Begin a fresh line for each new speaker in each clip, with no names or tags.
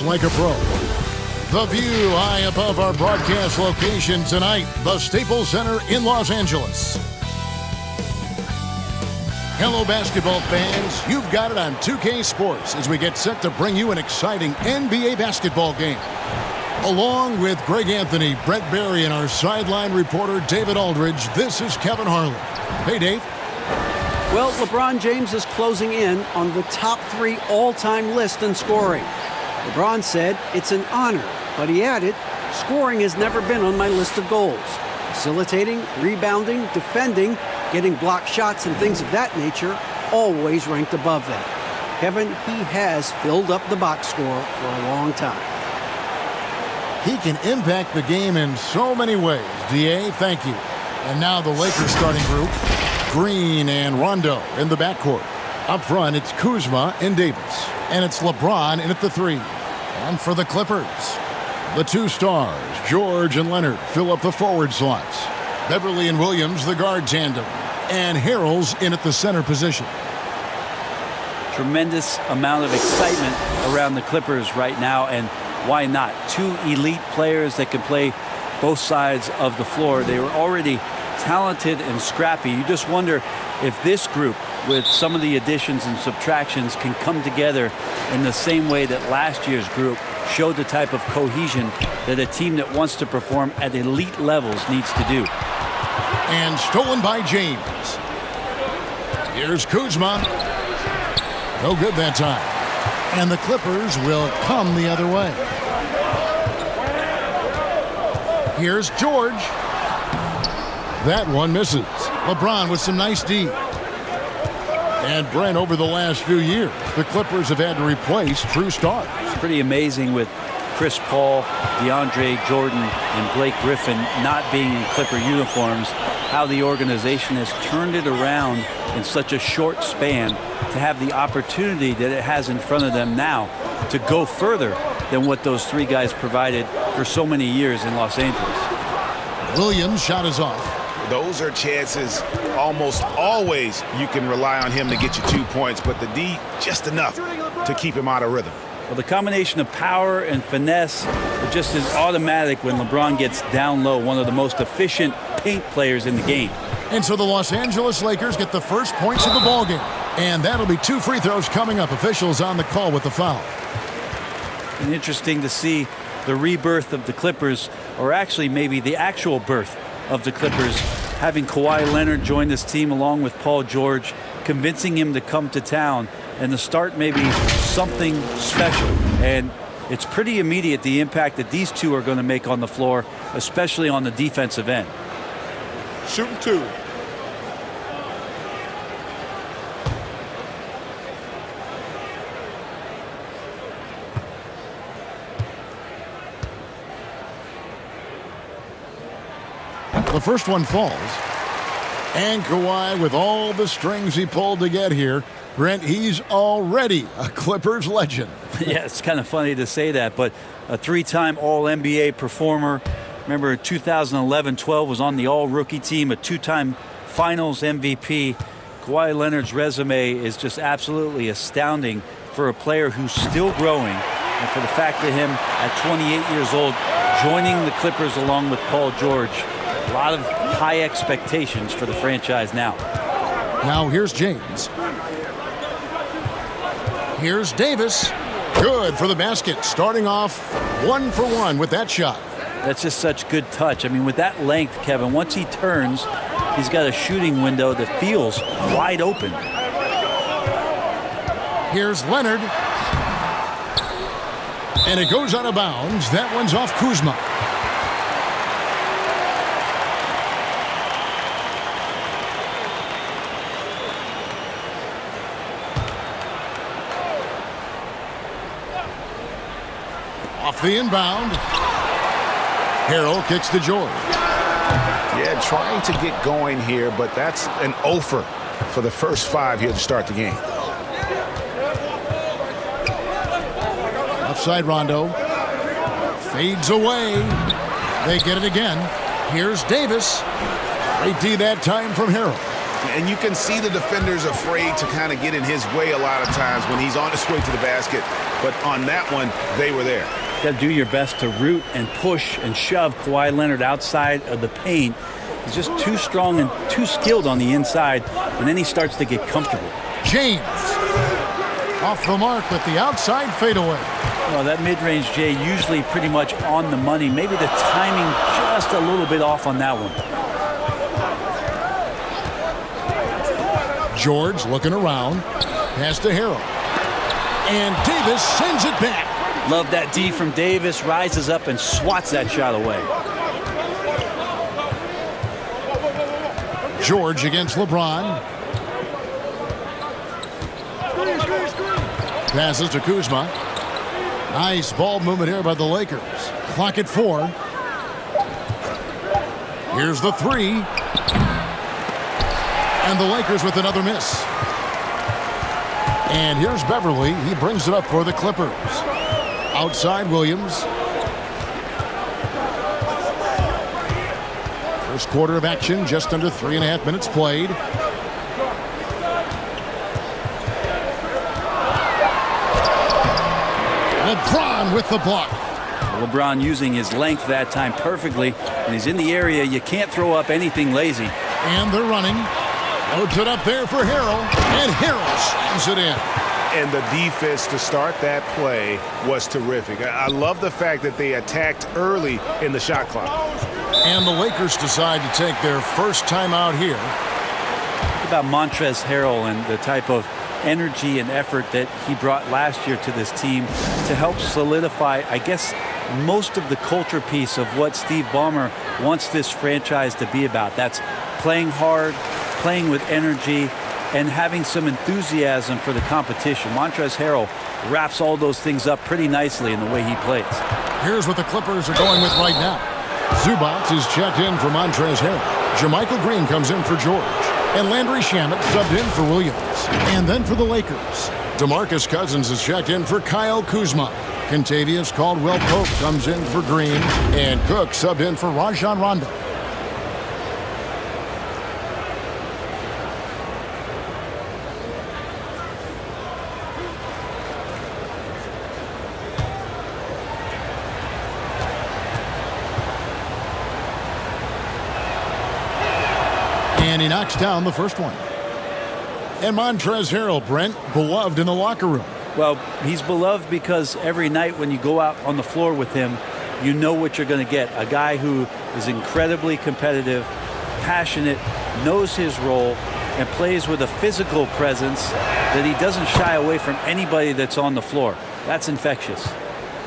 sports like a pro. The view high above our broadcast location tonight, the Staples Center in Los Angeles. Hello, basketball fans. You've got it on 2K Sports as we get set to bring you an exciting NBA basketball game. Along with Greg Anthony, Brett Barry, and our sideline reporter David Aldridge, this is Kevin Harlan. Hey, Dave.
Well, LeBron James is closing in on the top 3 all-time list in scoring. LeBron said it's an honor, but he added, scoring has never been on my list of goals. Facilitating, rebounding, defending, getting blocked shots and things of that nature always ranked above them. Kevin, he has filled up the box score for a long time.
He can impact the game in so many ways. D.A., thank you. And now the Lakers starting group. Green and Rondo in the backcourt. Up front, it's Kuzma and Davis. And it's LeBron in at the 3. And for the Clippers, the 2 stars, George and Leonard, fill up the forward slots. Beverly and Williams, the guard tandem. And Harrell's in at the center position.
Tremendous amount of excitement around the Clippers right now, and why not? 2 elite players that can play both sides of the floor. They were already talented and scrappy. You just wonder if this group, with some of the additions and subtractions, can come together in the same way that last year's group showed the type of cohesion that a team that wants to perform at elite levels needs to do.
And stolen by James. Here's Kuzma. No good that time. And the Clippers will come the other way. Here's George. That one misses. LeBron with some nice D. And Brent, over the last few years, the Clippers have had to replace true stars.
It's pretty amazing with Chris Paul, DeAndre Jordan, and Blake Griffin not being in Clipper uniforms, how the organization has turned it around in such a short span to have the opportunity that it has in front of them now to go further than what those 3 guys provided for so many years in Los Angeles.
Williams' shot is off.
Those are chances almost always you can rely on him to get you 2 points, but the D just enough to keep him out of rhythm.
Well, the combination of power and finesse, it just is automatic when LeBron gets down low, one of the most efficient paint players in the game.
And so the Los Angeles Lakers get the first points of the ballgame. And that'll be 2 free throws coming up. Officials on the call with the foul.
And interesting to see the rebirth of the Clippers, or actually maybe the actual birth of the Clippers, having Kawhi Leonard join this team along with Paul George, convincing him to come to town and to start maybe something special. And it's pretty immediate, the impact that these 2 are going to make on the floor, especially on the defensive end.
Shooting 2.
The first one falls. And Kawhi, with all the strings he pulled to get here, Brent, he's already a Clippers legend.
Yeah, it's kind of funny to say that, but a 3-time All-NBA performer. Remember, 2011-12 was on the All-Rookie team, a 2-time Finals MVP. Kawhi Leonard's resume is just absolutely astounding for a player who's still growing, and for the fact that him, at 28 years old, joining the Clippers along with Paul George. A lot of high expectations for the franchise now.
Now here's James. Here's Davis. Good for the basket. Starting off 1 for 1 with that shot.
That's just such good touch. I mean, with that length, Kevin, once he turns, he's got a shooting window that feels wide open.
Here's Leonard. And it goes out of bounds. That one's off Kuzma. Off the inbound. Harrell kicks to George.
Yeah, trying to get going here, but that's an offer for the first 5 here to start the game.
Outside Rondo. Fades away. They get it again. Here's Davis. Great D that time from Harrell.
And you can see the defenders afraid to kind of get in his way a lot of times when he's on his way to the basket. But on that one, they were there.
Got to do your best to root and push and shove Kawhi Leonard outside of the paint. He's just too strong and too skilled on the inside, and then he starts to get comfortable.
James off the mark with the outside fadeaway.
Well, that mid-range, Jay, usually pretty much on the money. Maybe the timing just a little bit off on that one.
George looking around. Pass to Harrell. And Davis sends it back.
Love that D from Davis. Rises up and swats that shot away.
George against LeBron. Passes to Kuzma. Nice ball movement here by the Lakers. Clock at 4. Here's the 3. And the Lakers with another miss. And here's Beverly. He brings it up for the Clippers. Outside Williams. First quarter of action, just under 3.5 minutes played. LeBron with the block.
LeBron using his length that time perfectly. When he's in the area, you can't throw up anything lazy.
And they're running. Loads it up there for Harrell. And Harrell slams it in.
And the defense to start that play was terrific. I love the fact that they attacked early in the shot clock.
And the Lakers decide to take their first time out here.
Think about Montrezl Harrell and the type of energy and effort that he brought last year to this team to help solidify, I guess, most of the culture piece of what Steve Ballmer wants this franchise to be about. That's playing hard, playing with energy, and having some enthusiasm for the competition. Montrezl Harrell wraps all those things up pretty nicely in the way he plays.
Here's what the Clippers are going with right now. Zubac is checked in for Montrezl Harrell. JaMychal Green comes in for George. And Landry Shamet subbed in for Williams. And then for the Lakers, DeMarcus Cousins is checked in for Kyle Kuzma. Kentavious Caldwell-Pope comes in for Green. And Cook subbed in for Rajon Rondo. And he knocks down the first one. And Montrezl Harrell, Brent, beloved in the locker room.
Well, he's beloved because every night when you go out on the floor with him, you know what you're going to get. A guy who is incredibly competitive, passionate, knows his role, and plays with a physical presence that he doesn't shy away from anybody that's on the floor. That's infectious.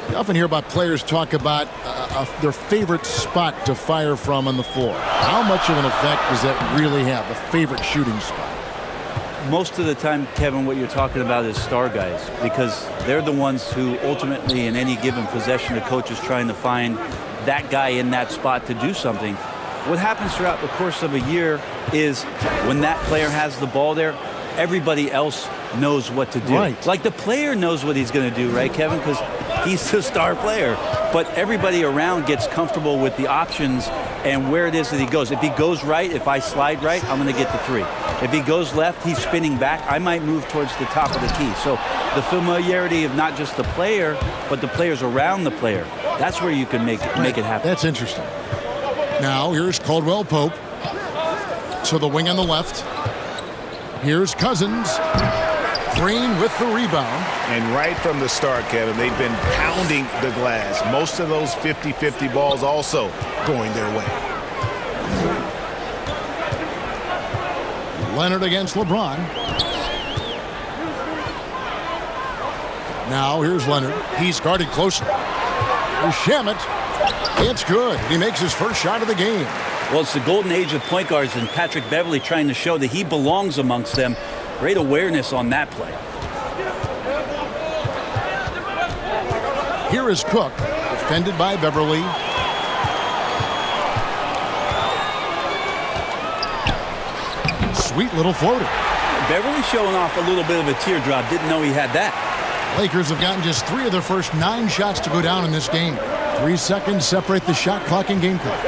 You often hear about players talk about their favorite spot to fire from on the floor. How much of an effect does that really have, the favorite shooting spot?
Most of the time, Kevin, what you're talking about is star guys, because they're the ones who ultimately in any given possession, the coach is trying to find that guy in that spot to do something. What happens throughout the course of a year is when that player has the ball there, everybody else knows what to do.
Right.
Like the player knows what he's going to do, right, Kevin? Because he's the star player. But everybody around gets comfortable with the options and where it is that he goes. If he goes right, if I slide right, I'm going to get the 3. If he goes left, he's spinning back. I might move towards the top of the key. So the familiarity of not just the player, but the players around the player, that's where you can make it happen.
That's interesting. Now here's Caldwell-Pope to the wing on the left. Here's Cousins. Green with the rebound.
And right from the start, Kevin, they've been pounding the glass. Most of those 50-50 balls also going their way.
Leonard against LeBron. Now here's Leonard. He's guarded closely. Here's Shamet. It's good. He makes his first shot of the game.
Well, it's the golden age of point guards, and Patrick Beverly trying to show that he belongs amongst them. Great awareness on that play.
Here is Cook, defended by Beverly. Sweet little floater.
Beverly showing off a little bit of a teardrop. Didn't know he had that.
Lakers have gotten just 3 of their first 9 shots to go down in this game. 3 seconds separate the shot clock and game clock.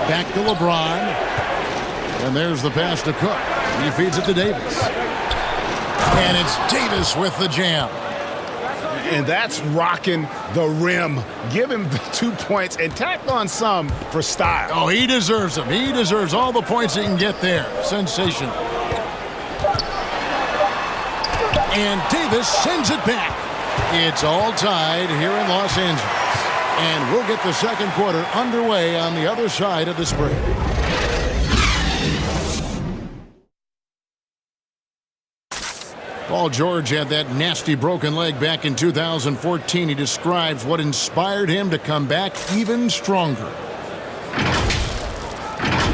Back to LeBron. And there's the pass to Cook. He feeds it to Davis. And it's Davis with the jam.
And that's rocking the rim. Give him the 2 points and tack on some for style.
Oh, he deserves them. He deserves all the points he can get there. Sensational. And Davis sends it back. It's all tied here in Los Angeles. And we'll get the second quarter underway on the other side of this break. Paul George had that nasty broken leg back in 2014. He describes what inspired him to come back even stronger.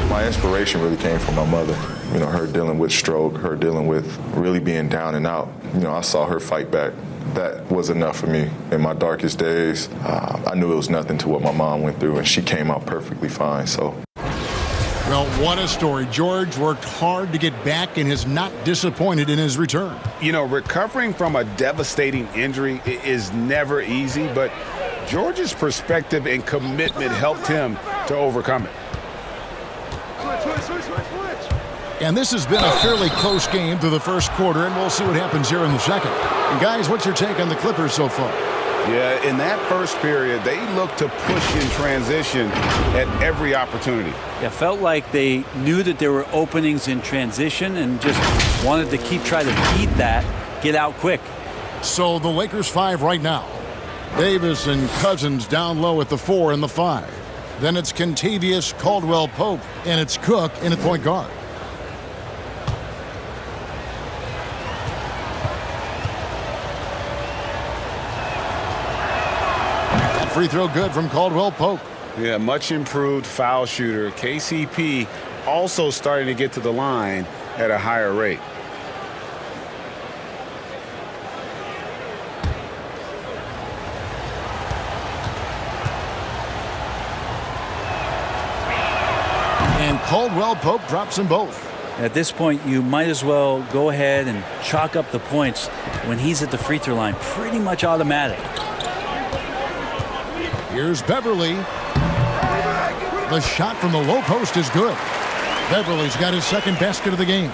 My inspiration really came from my mother. You know, her dealing with stroke, her dealing with really being down and out. You know, I saw her fight back. That was enough for me in my darkest days. I knew it was nothing to what my mom went through, and she came out perfectly fine. So.
Well, what a story. George worked hard to get back and is not disappointed in his return.
You know, recovering from a devastating injury is never easy, but George's perspective and commitment helped him to overcome it.
And this has been a fairly close game through the first quarter, and we'll see what happens here in the second. And guys, what's your take on the Clippers so far?
Yeah, in that first period, they looked to push in transition at every opportunity.
Yeah, felt like they knew that there were openings in transition and just wanted to try to feed that, get out quick.
So the Lakers 5 right now. Davis and Cousins down low at the 4 and the 5. Then it's Kentavious Caldwell-Pope, and it's Cook in at point guard. Free throw good from Caldwell-Pope.
Yeah, much improved foul shooter. KCP also starting to get to the line at a higher rate.
And Caldwell-Pope drops them both.
At this point, you might as well go ahead and chalk up the points when he's at the free throw line. Pretty much automatic.
Here's Beverly. The shot from the low post is good. Beverly's got his second basket of the game.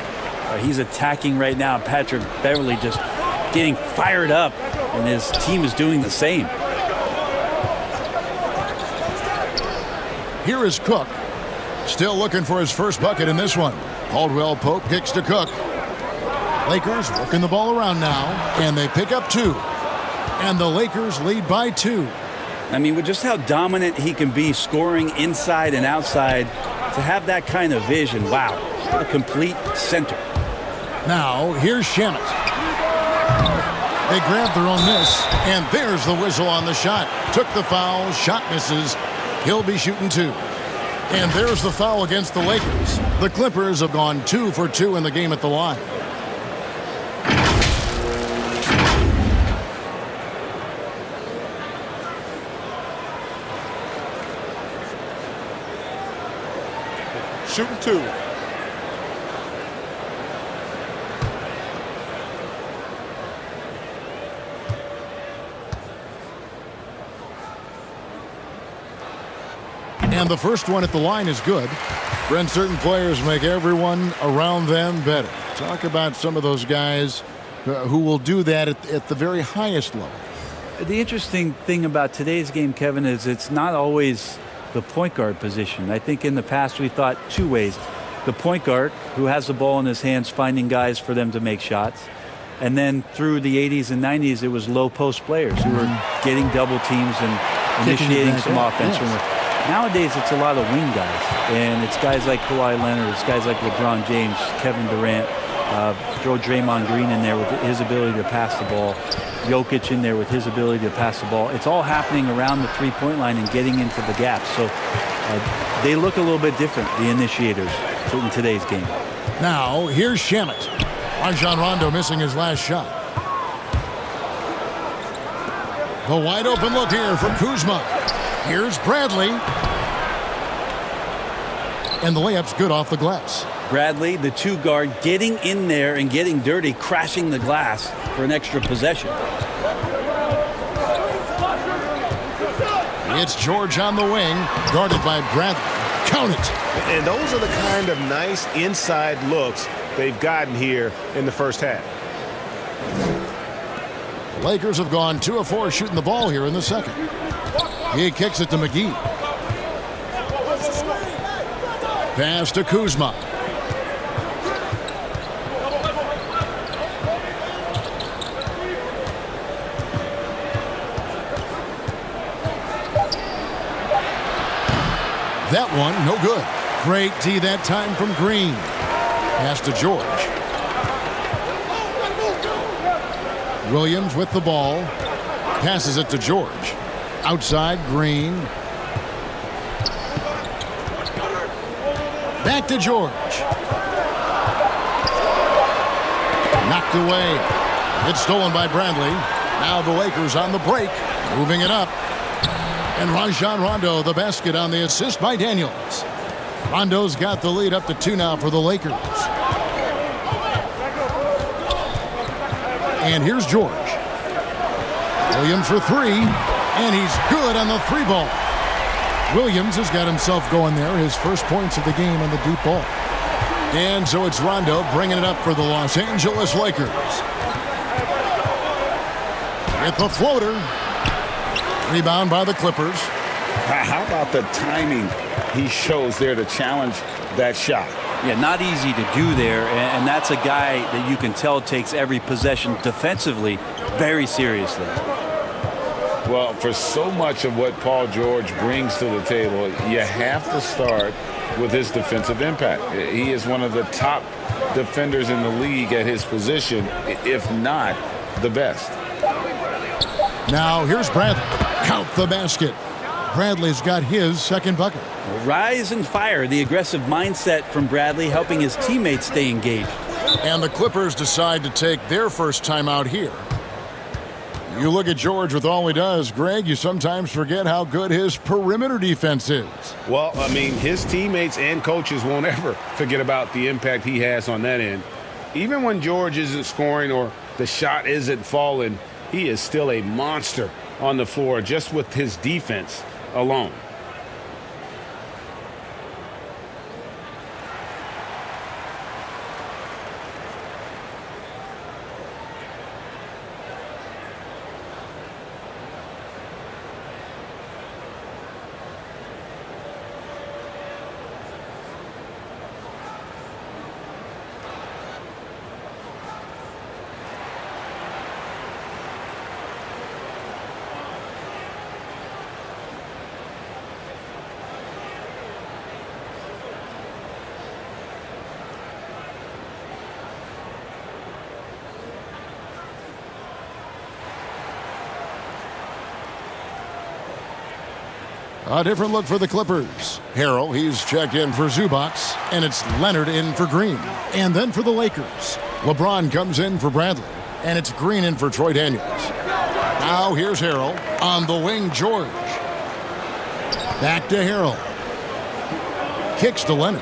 He's attacking right now. Patrick Beverly just getting fired up, and his team is doing the same.
Here is Cook. Still looking for his first bucket in this one. Caldwell-Pope kicks to Cook. Lakers working the ball around now, and they pick up 2. And the Lakers lead by 2.
I mean, with just how dominant he can be scoring inside and outside, to have that kind of vision, wow, what a complete center.
Now, here's Shamet. They grab their own miss, and there's the whistle on the shot. Took the foul, shot misses. He'll be shooting 2. And there's the foul against the Lakers. The Clippers have gone 2 for 2 in the game at the line.
Shooting 2.
And the first one at the line is good. Brent, certain players make everyone around them better. Talk about some of those guys who will do that at the very highest level.
The interesting thing about today's game, Kevin, is it's not always the point guard position. I think in the past we thought 2 ways. The point guard, who has the ball in his hands, finding guys for them to make shots. And then through the 80s and 90s, it was low post players who were getting double teams and initiating some offense. Yes. Nowadays, it's a lot of wing guys, and it's guys like Kawhi Leonard, it's guys like LeBron James, Kevin Durant, throw Draymond Green in there with his ability to pass the ball, Jokic in there with his ability to pass the ball. It's all happening around the three-point line and getting into the gaps. So they look a little bit different, the initiators, in today's game.
Now, here's Shamet. Rajon Rondo missing his last shot. The wide open look here from Kuzma. Here's Bradley. And the layup's good off the glass.
Bradley, the 2 guard, getting in there and getting dirty, crashing the glass for an extra possession.
It's George on the wing, guarded by Bradley. Count it.
And those are the kind of nice inside looks they've gotten here in the first half.
The Lakers have gone 2 of 4 shooting the ball here in the second. He kicks it to McGee. Pass to Kuzma. That one, no good. Great D that time from Green. Pass to George. Williams with the ball. Passes it to George. Outside, Green. Back to George. Knocked away. It's stolen by Bradley. Now the Lakers on the break. Moving it up. And Rajon Rondo, the basket on the assist by Daniels. Rondo's got the lead up to 2 now for the Lakers. And here's George. Williams for 3. And he's good on the 3 ball. Williams has got himself going there. His first points of the game on the deep ball. And so it's Rondo bringing it up for the Los Angeles Lakers. With the floater. Rebound by the Clippers.
How about the timing he shows there to challenge that shot?
Yeah, not easy to do there, and that's a guy that you can tell takes every possession defensively very seriously.
Well, for so much of what Paul George brings to the table, you have to start with his defensive impact. He is one of the top defenders in the league at his position, if not the best.
Now here's Bradley. Count the basket. Bradley's got his second bucket.
Rise and fire, the aggressive mindset from Bradley helping his teammates stay engaged.
And the Clippers decide to take their first time out here. You look at George with all he does, Greg, you sometimes forget how good his perimeter defense is.
Well, I mean, his teammates and coaches won't ever forget about the impact he has on that end. Even when George isn't scoring or the shot isn't falling, he is still a monster on the floor just with his defense alone.
A different look for the Clippers. Harrell, he's checked in for Zubac, and it's Leonard in for Green. And then for the Lakers, LeBron comes in for Bradley, and it's Green in for Troy Daniels. Now here's Harrell. On the wing, George. Back to Harrell. Kicks to Leonard.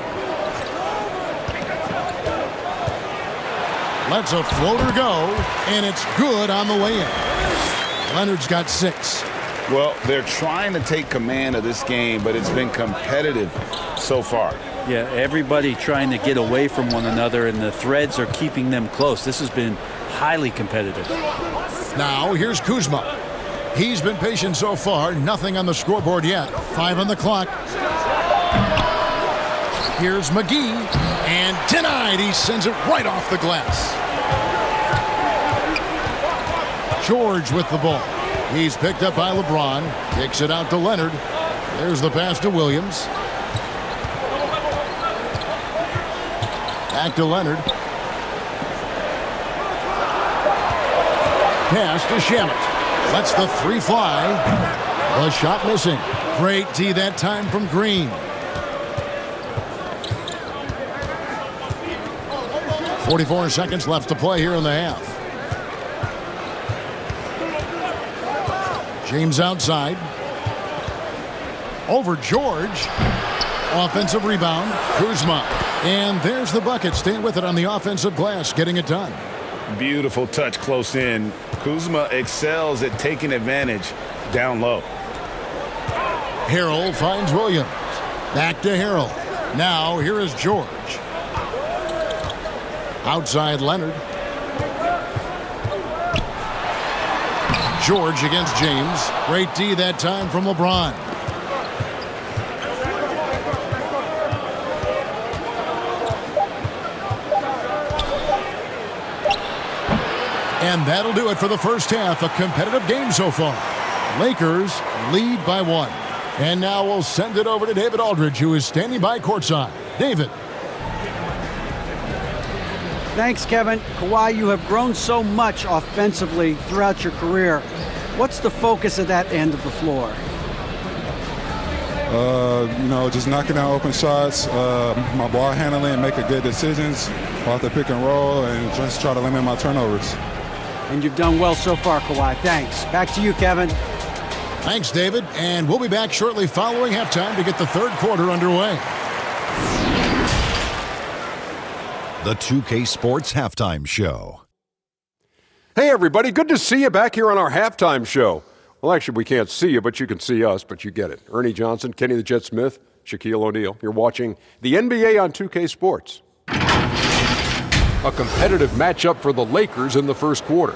Lets a floater go, and it's good on the way in. Leonard's got 6.
Well, they're trying to take command of this game, but it's been competitive so far.
Yeah, everybody trying to get away from one another, and the threads are keeping them close. This has been highly competitive.
Now, here's Kuzma. He's been patient so far. Nothing on the scoreboard yet. 5 on the clock. Here's McGee. And denied. He sends it right off the glass. George with the ball. He's picked up by LeBron. Kicks it out to Leonard. There's the pass to Williams. Back to Leonard. Pass to Shamet. Lets the 3 fly. The shot missing. Great D that time from Green. 44 seconds left to play here in the half. James outside. Over George. Offensive rebound. Kuzma. And there's the bucket. Staying with it on the offensive glass. Getting it done.
Beautiful touch close in. Kuzma excels at taking advantage down low.
Harrell finds Williams. Back to Harrell. Now here is George. Outside Leonard. George against James. Great D that time from LeBron. And that'll do it for the first half. A competitive game so far. Lakers lead by 1. And now we'll send it over to David Aldridge, who is standing by courtside. David.
Thanks, Kevin. Kawhi, you have grown so much offensively throughout your career. What's the focus of that end of the floor?
Just knocking down open shots, my ball handling, making good decisions off the pick and roll, and just try to limit my turnovers.
And you've done well so far, Kawhi. Thanks. Back to you, Kevin.
Thanks, David. And we'll be back shortly following halftime to get the third quarter underway.
The 2K Sports Halftime Show.
Hey, everybody. Good to see you back here on our halftime show. Well, actually, we can't see you, but you can see us, but you get it. Ernie Johnson, Kenny the Jet Smith, Shaquille O'Neal. You're watching the NBA on 2K Sports. A competitive matchup for the Lakers in the first quarter.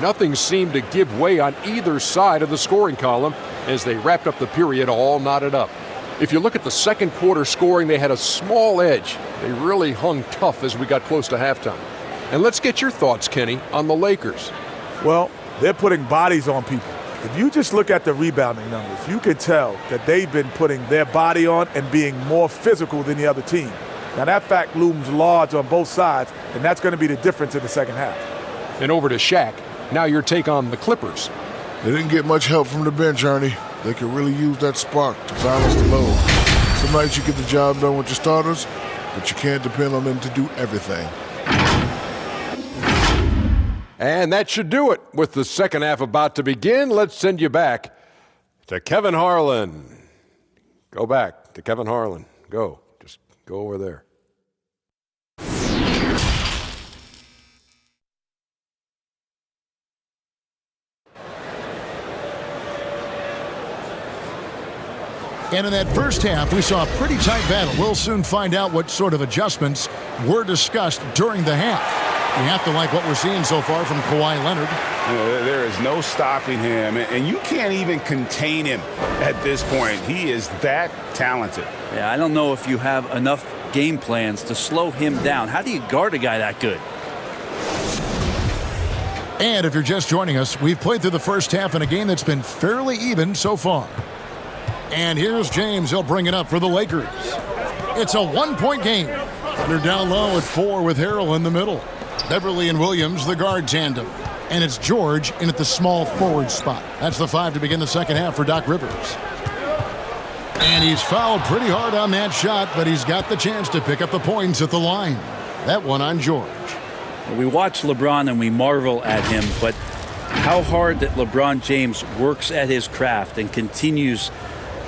Nothing seemed to give way on either side of the scoring column as they wrapped up the period all knotted up. If you look at the second quarter scoring, they had a small edge. They really hung tough as we got close to halftime. And let's get your thoughts, Kenny, on the Lakers.
Well, they're putting bodies on people. If you just look at the rebounding numbers, you can tell that they've been putting their body on and being more physical than the other team. Now, that fact looms large on both sides, and that's going to be the difference in the second half.
And over to Shaq. Now your take on the Clippers.
They didn't get much help from the bench, Ernie. They could really use that spark to balance the load. Some nights you get the job done with your starters, but you can't depend on them to do everything.
And that should do it. With the second half about to begin, let's send you back to Kevin Harlan. Go back to Kevin Harlan. Go. Just go over there.
And in that first half, we saw a pretty tight battle. We'll soon find out what sort of adjustments were discussed during the half. We have to like what we're seeing so far from Kawhi Leonard.
There is no stopping him, and you can't even contain him at this point. He is that talented.
Yeah, I don't know if you have enough game plans to slow him down. How do you guard a guy that good?
And if you're just joining us, we've played through the first half in a game that's been fairly even so far. And here's James. He'll bring it up for the Lakers. It's a 1-point game. They're down low at 4 with Harrell in the middle. Beverly and Williams, the guard tandem. And it's George in at the small forward spot. That's the 5 to begin the second half for Doc Rivers. And he's fouled pretty hard on that shot, but he's got the chance to pick up the points at the line. That one on George.
We watch LeBron and we marvel at him, but how hard that LeBron James works at his craft and continues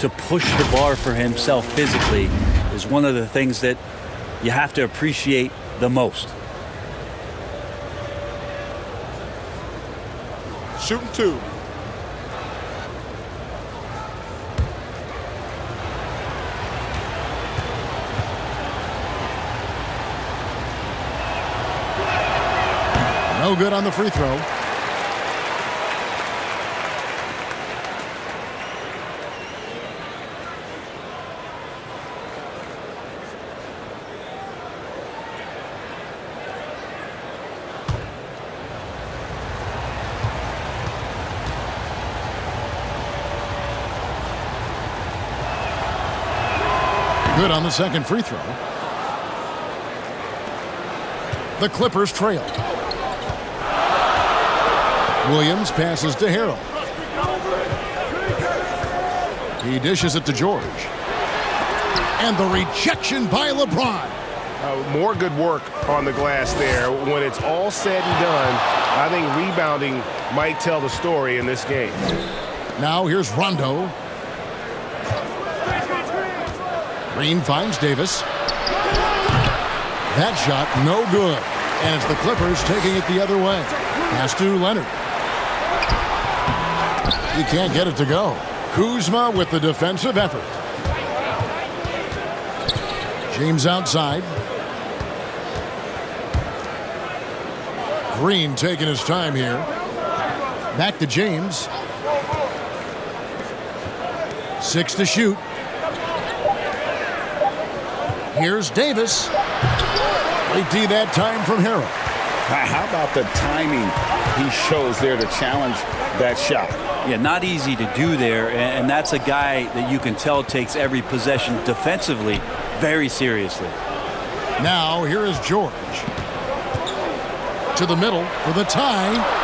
to push the bar for himself physically is one of the things that you have to appreciate the most.
Shooting 2.
No good on the free throw. Good on the second free throw. The Clippers trail. Williams passes to Harrell. He dishes it to George. And the rejection by LeBron.
More good work on the glass there. When it's all said and done, I think rebounding might tell the story in this game.
Now here's Rondo. Green finds Davis. That shot, no good. And it's the Clippers taking it the other way. Pass to Leonard. He can't get it to go. Kuzma with the defensive effort. James outside. Green taking his time here. Back to James. 6 to shoot. Here's Davis. Great D that time from Harrell.
How about the timing he shows there to challenge that shot?
Yeah, not easy to do there, and that's a guy that you can tell takes every possession defensively very seriously.
Now here is George. To the middle for the tie.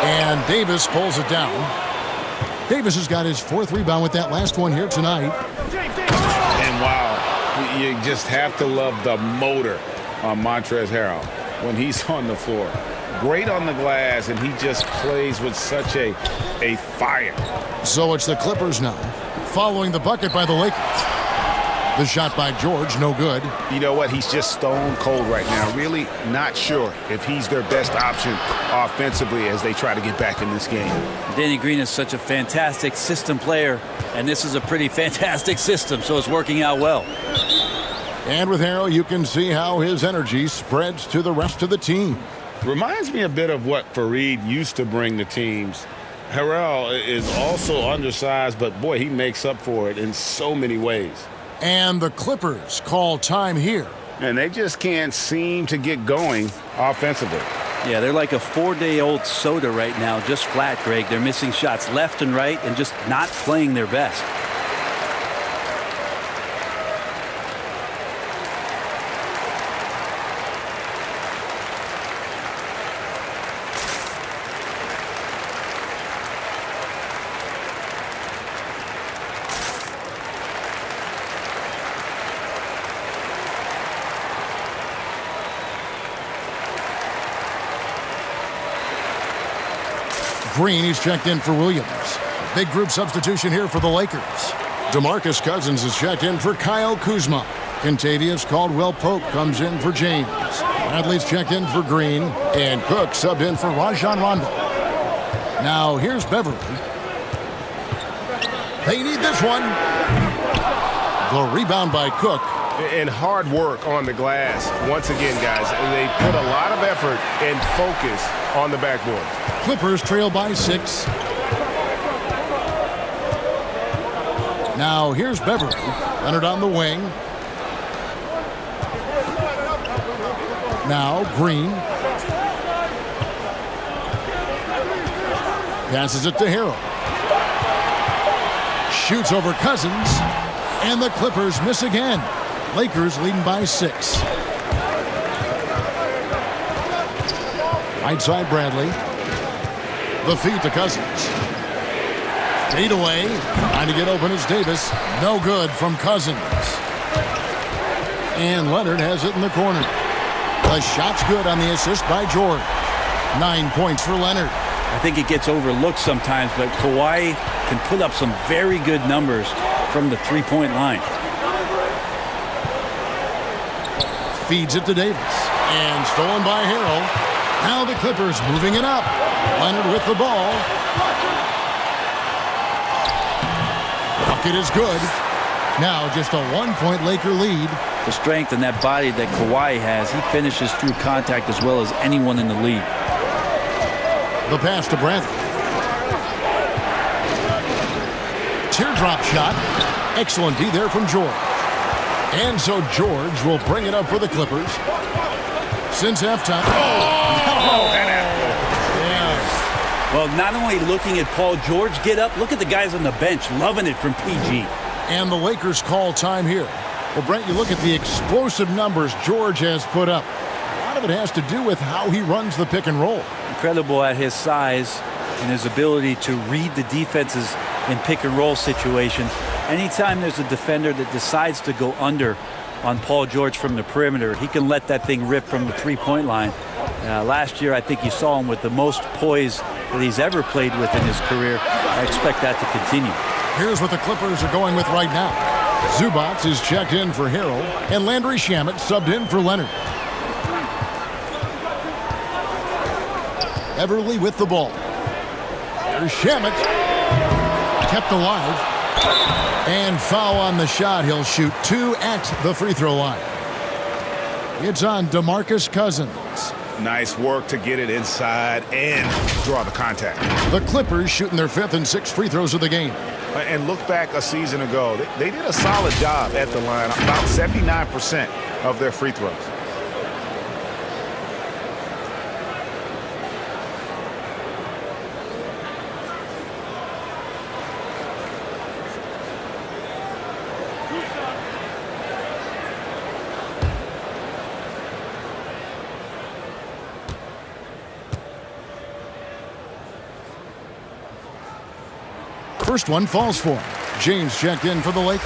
And Davis pulls it down. Davis has got his 4th rebound with that last one here tonight.
And wow, you just have to love the motor on Montrezl Harrell when he's on the floor. Great on the glass, and he just plays with such a fire.
So it's the Clippers now, following the bucket by the Lakers. The shot by George, no good.
You know what? He's just stone cold right now. Really not sure if he's their best option offensively as they try to get back in this game.
Danny Green is such a fantastic system player, and this is a pretty fantastic system, so it's working out well.
And with Harrell, you can see how his energy spreads to the rest of the team.
Reminds me a bit of what Fareed used to bring to teams. Harrell is also undersized, but boy, he makes up for it in so many ways.
And the Clippers call time here.
And they just can't seem to get going offensively.
Yeah, they're like a 4-day-old soda right now, just flat, Greg. They're missing shots left and right and just not playing their best.
Green, he's checked in for Williams. Big group substitution here for the Lakers. DeMarcus Cousins is checked in for Kyle Kuzma. Kentavious Caldwell-Pope comes in for James. Bradley's checked in for Green. And Cook subbed in for Rajon Rondo. Now here's Beverly. They need this one. The rebound by Cook.
And hard work on the glass. Once again, guys, they put a lot of effort and focus on the backboard.
Clippers trail by 6. Now here's Beverly. Leonard on the wing. Now Green. Passes it to Harrell. Shoots over Cousins. And the Clippers miss again. Lakers leading by 6. Right side Bradley. The feed to Cousins. Fade away. Trying to get open is Davis. No good from Cousins. And Leonard has it in the corner. The shot's good on the assist by George. 9 points for Leonard.
I think it gets overlooked sometimes, but Kawhi can put up some very good numbers from the three-point line.
Feeds it to Davis. And stolen by Harrell. Now the Clippers moving it up. Leonard with the ball. Bucket is good. Now just a 1-point Laker lead.
The strength and that body that Kawhi has, he finishes through contact as well as anyone in the league.
The pass to Bradley. Teardrop shot. Excellent D there from George. And so George will bring it up for the Clippers. Since halftime. Yeah.
Well, not only looking at Paul George get up, look at the guys on the bench loving it from PG.
And the Lakers call time here. Well, Brent, you look at the explosive numbers George has put up. A lot of it has to do with how he runs the pick and roll.
Incredible at his size and his ability to read the defenses in pick and roll situation. Anytime there's a defender that decides to go under on Paul George from the perimeter, he can let that thing rip from the three-point line. Last year, I think you saw him with the most poise that he's ever played with in his career. I expect that to continue.
Here's what the Clippers are going with right now. Zubac is checked in for Harrell, and Landry Shamet subbed in for Leonard. Everly with the ball. There's Shamet. Kept alive. And foul on the shot. He'll shoot 2 at the free throw line. It's on DeMarcus Cousins.
Nice work to get it inside and draw the contact.
The Clippers shooting their 5th and 6th free throws of the game.
And look back a season ago. They did a solid job at the line, about 79% of their free throws.
First one falls for him. James checked in for the Lakers.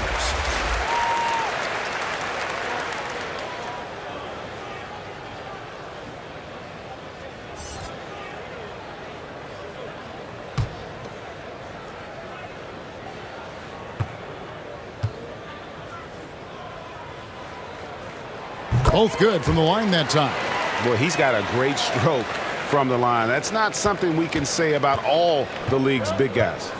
Both good from the line that time.
Well, he's got a great stroke from the line. That's not something we can say about all the league's big guys.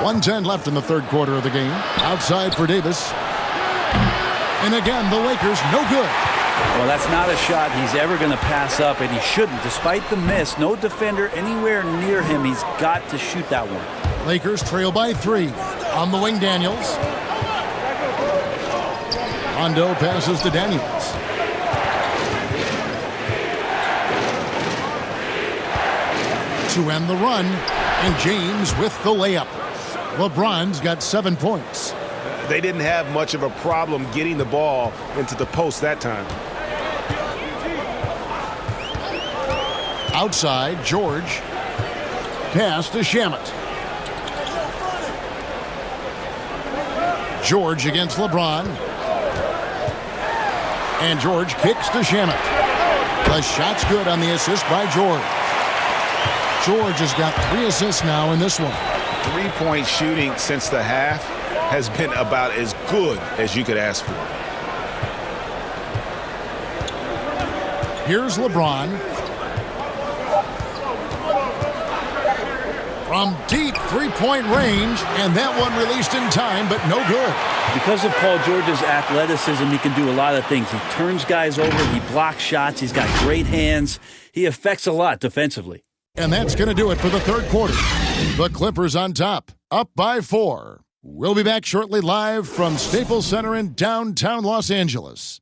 1:10 left in the third quarter of the game. Outside for Davis. And again, the Lakers no good.
Well, that's not a shot he's ever going to pass up, and he shouldn't. Despite the miss, no defender anywhere near him. He's got to shoot that one.
Lakers trail by 3. On the wing, Daniels. Rondo passes to Daniels. To end the run, and James with the layup. LeBron's got 7 points.
They didn't have much of a problem getting the ball into the post that time.
Outside, George. Pass to Shamet. George against LeBron. And George kicks to Shamet. The shot's good on the assist by George. George has got 3 assists now in this one.
3-point shooting since the half has been about as good as you could ask for.
Here's LeBron. From deep 3-point range, and that one released in time, but no good.
Because of Paul George's athleticism, he can do a lot of things. He turns guys over, he blocks shots, he's got great hands. He affects a lot defensively.
And that's going to do it for the third quarter. The Clippers on top, up by 4. We'll be back shortly live from Staples Center in downtown Los Angeles.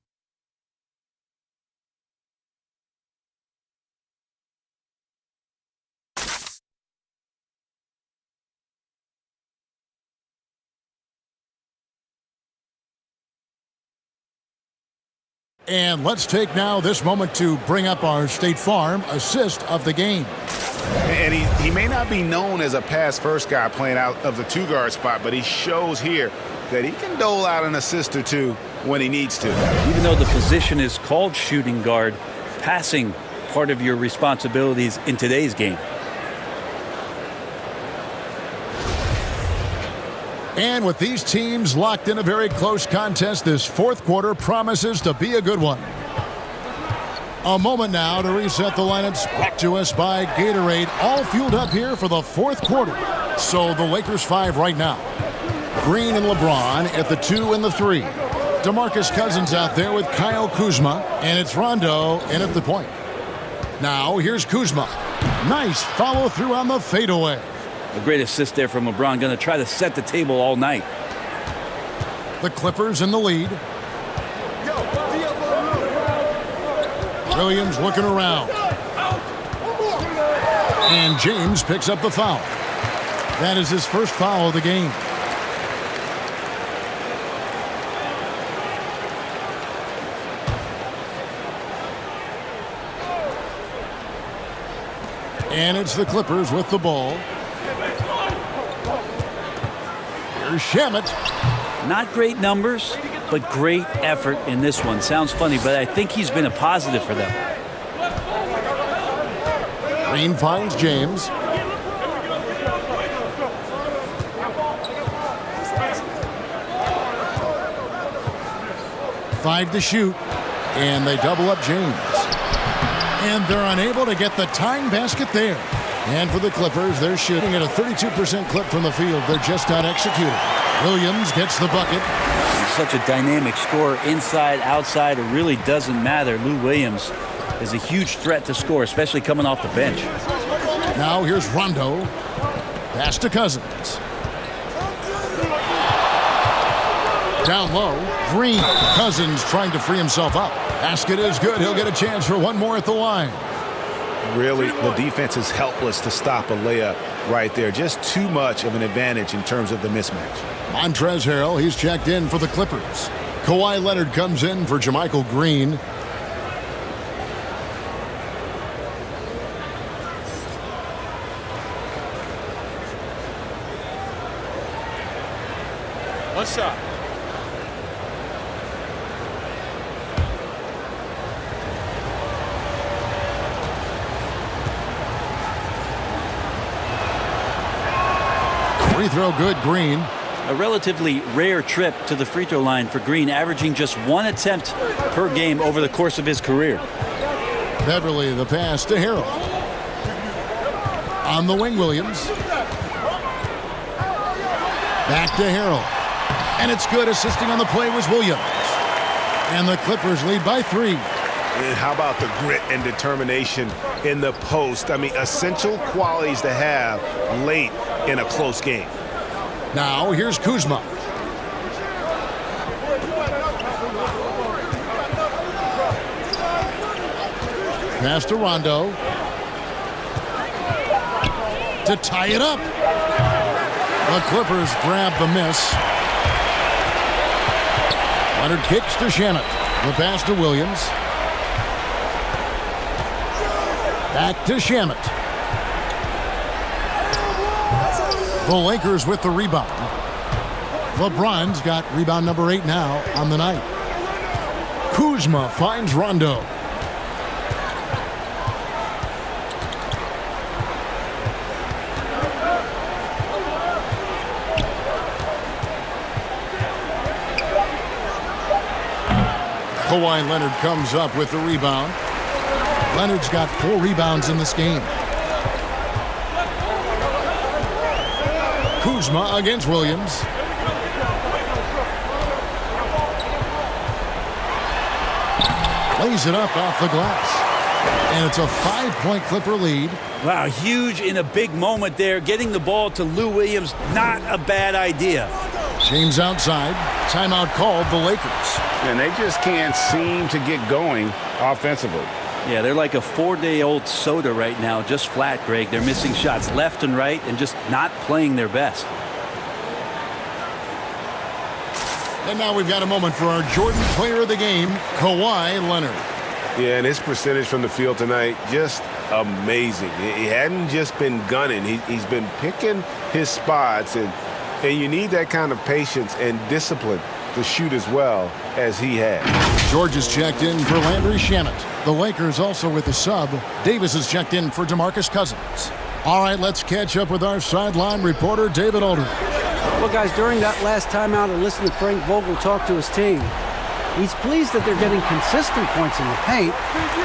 And let's take now this moment to bring up our State Farm assist of the game.
And he may not be known as a pass-first guy playing out of the 2-guard spot, but he shows here that he can dole out an assist or 2 when he needs to.
Even though the position is called shooting guard, passing part of your responsibilities in today's game.
And with these teams locked in a very close contest, this fourth quarter promises to be a good one. A moment now to reset the lineups, brought to us by Gatorade, all fueled up here for the fourth quarter. So the Lakers 5 right now. Green and LeBron at the 2 and the 3. DeMarcus Cousins out there with Kyle Kuzma, and it's Rondo in at the point. Now here's Kuzma. Nice follow through on the fadeaway.
A great assist there from LeBron. Going to try to set the table all night.
The Clippers in the lead. Williams looking around. And James picks up the foul. That is his first foul of the game. And it's the Clippers with the ball. Here's Shamet.
Not great numbers, but great effort in this one. Sounds funny, but I think he's been a positive for them.
Green finds James. Five to shoot, and they double up James. And they're unable to get the tying basket there. And for the Clippers, they're shooting at a 32% clip from the field. They're just not executing. Williams gets the bucket.
He's such a dynamic scorer, inside, outside. It really doesn't matter. Lou Williams is a huge threat to score, especially coming off the bench.
Now here's Rondo. Pass to Cousins. Down low, Green. Cousins trying to free himself up. Basket is good. He'll get a chance for one more at the line.
Really, the defense is helpless to stop a layup right there. Just too much of an advantage in terms of the mismatch.
Montrezl Harrell, he's checked in for the Clippers. Kawhi Leonard comes in for JaMychal Green.
One shot.
Free throw good, Green.
A relatively rare trip to the free throw line for Green, averaging just one attempt per game over the course of his career.
Beverly, the pass to Harrell. On the wing, Williams. Back to Harrell. And it's good. Assisting on the play was Williams. And the Clippers lead by 3.
And how about the grit and determination in the post? I mean, essential qualities to have late in a close game.
Now here's Kuzma. Pass to Rondo. To tie it up. The Clippers grab the miss. Leonard kicks to Shamet. The pass to Williams. Back to Shamet. The Lakers with the rebound. LeBron's got rebound number 8 now on the night. Kuzma finds Rondo. Kawhi Leonard comes up with the rebound. Leonard's got 4 rebounds in this game. Kuzma against Williams. Lays it up off the glass. And it's a 5-point Clipper lead.
Wow, huge in a big moment there. Getting the ball to Lou Williams, not a bad idea.
James outside. Timeout called the Lakers.
And they just can't seem to get going offensively.
Yeah, they're like a 4-day-old soda right now, just flat, Greg. They're missing shots left and right and just not playing their best.
And now we've got a moment for our Jordan player of the game, Kawhi Leonard.
Yeah, and his percentage from the field tonight, just amazing. He hadn't just been gunning. He's been picking his spots, and you need that kind of patience and discipline to shoot as well as he had.
George is checked in for Landry Shamet. The Lakers also with the sub. Davis is checked in for DeMarcus Cousins. All right, let's catch up with our sideline reporter, David Aldridge.
Well, guys, during that last timeout, I listened to Frank Vogel talk to his team. He's pleased that they're getting consistent points in the paint.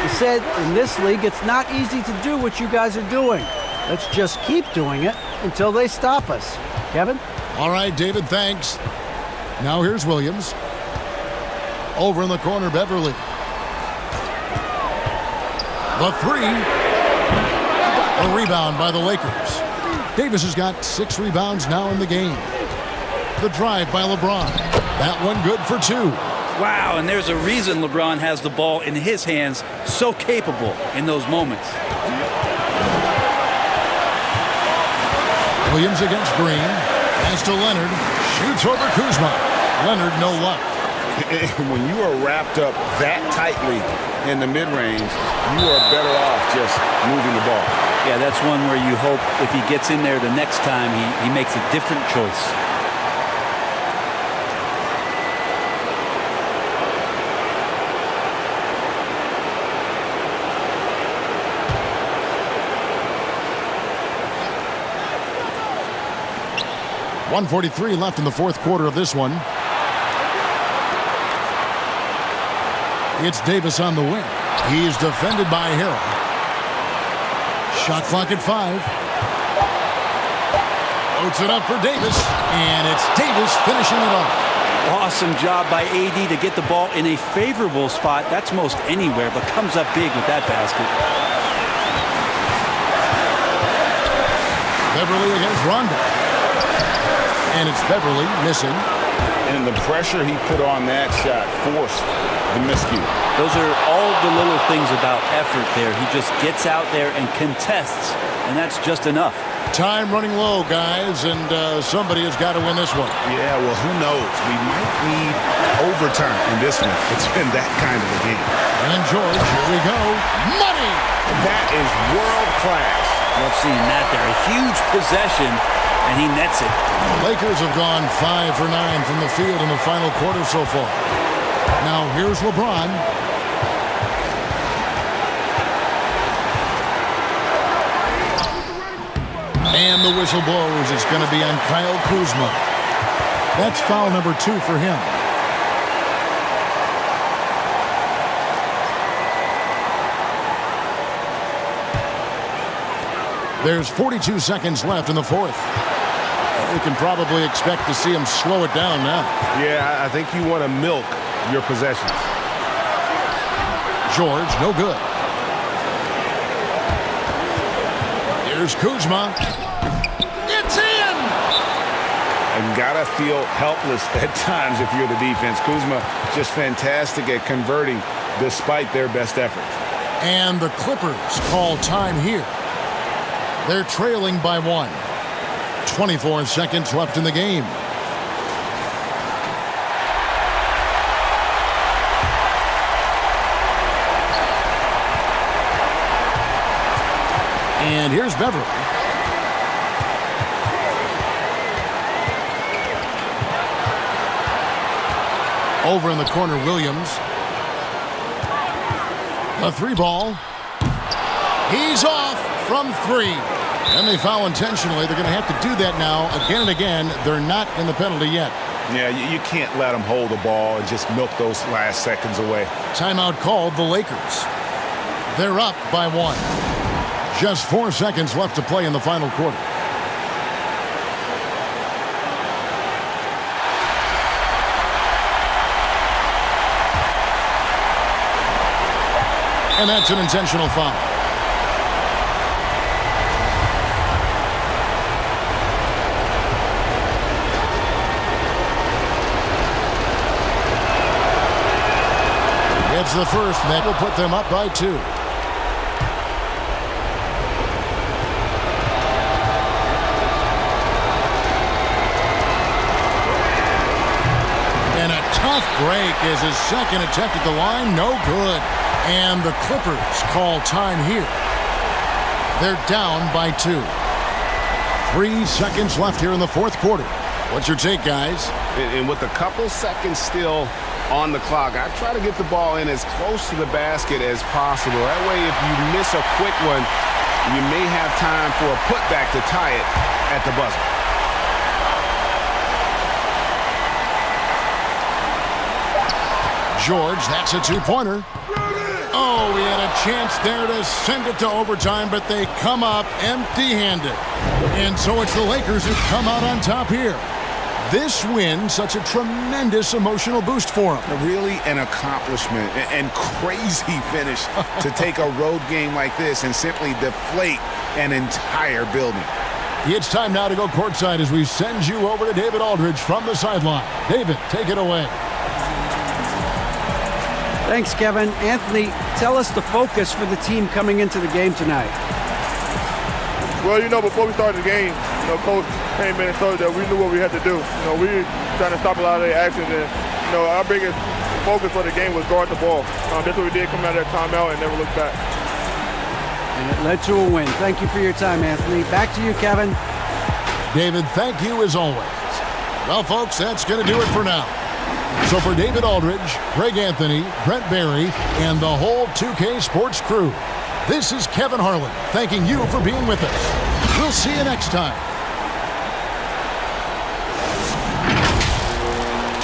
He said, in this league, it's not easy to do what you guys are doing. Let's just keep doing it until they stop us. Kevin?
All right, David, thanks. Now here's Williams. Over in the corner, Beverly. The 3. A rebound by the Lakers. Davis has got 6 rebounds now in the game. The drive by LeBron. That one good for 2.
Wow, and there's a reason LeBron has the ball in his hands, so capable in those moments.
Williams against Green. Pass to Leonard. Shoots over Kuzma. Leonard, no luck.
When you are wrapped up that tightly in the mid-range, you are better off just moving the ball.
Yeah, that's one where you hope if he gets in there the next time, he makes a different choice.
.143 left in the fourth quarter of this one. It's Davis on the wing. He's defended by Harrell. Shot clock at 5. Loads it up for Davis, and it's Davis finishing it off.
Awesome job by AD to get the ball in a favorable spot. That's most anywhere, but comes up big with that basket.
Beverly against Rondo. And it's Beverly missing.
And the pressure he put on that shot forced the miscue.
Those are all the little things about effort there. He just gets out there and contests, and that's just enough.
Time running low, guys, and somebody has got to win this one.
Yeah, well, who knows? We might need overtime in this one. It's been that kind of a game.
And George, here we go. Money!
That is world class.
Love seeing that there. A huge possession, and he nets it.
Lakers have gone 5 for 9 from the field in the final quarter so far. Now here's LeBron. And the whistle blows. It's going to be on Kyle Kuzma. That's foul number 2 for him. There's 42 seconds left in the fourth. We can probably expect to see him slow it down now.
Yeah, I think you want to milk your possessions.
George, no good. Here's Kuzma. It's in!
And gotta feel helpless at times if you're the defense. Kuzma just fantastic at converting despite their best efforts.
And the Clippers call time here. They're trailing by 1. 24 seconds left in the game. And here's Beverly. Over in the corner, Williams. A 3-ball. He's off from 3. And they foul intentionally. They're going to have to do that now again and again. They're not in the penalty yet.
Yeah, you can't let them hold the ball and just milk those last seconds away.
Timeout called the Lakers. They're up by 1. Just 4 seconds left to play in the final quarter. And that's an intentional foul. It's the first, and that will put them up by 2. And a tough break is his second attempt at the line. No good. And the Clippers call time here. They're down by 2. 3 seconds left here in the fourth quarter. What's your take, guys?
And with a couple seconds still on the clock, I try to get the ball in as close to the basket as possible. That way, if you miss a quick one, you may have time for a putback to tie it at the buzzer.
George, that's a 2-pointer. Oh, he had a chance there to send it to overtime, but they come up empty-handed. And so it's the Lakers who come out on top here. This win, such a tremendous emotional boost for them.
Really an accomplishment and crazy finish to take a road game like this and simply deflate an entire building.
It's time now to go courtside as we send you over to David Aldridge from the sideline. David, take it away.
Thanks, Kevin. Anthony, tell us the focus for the team coming into the game tonight.
Well, before we started the game, Coach came in and told us that we knew what we had to do. We were trying to stop a lot of their actions, and our biggest focus for the game was guard the ball. That's what we did coming out of that timeout and never looked back.
And it led to a win. Thank you for your time, Anthony. Back to you, Kevin.
David, thank you as always. Well, folks, that's going to do it for now. So for David Aldridge, Greg Anthony, Brent Barry, and the whole 2K Sports crew, this is Kevin Harlan thanking you for being with us. We'll see you next time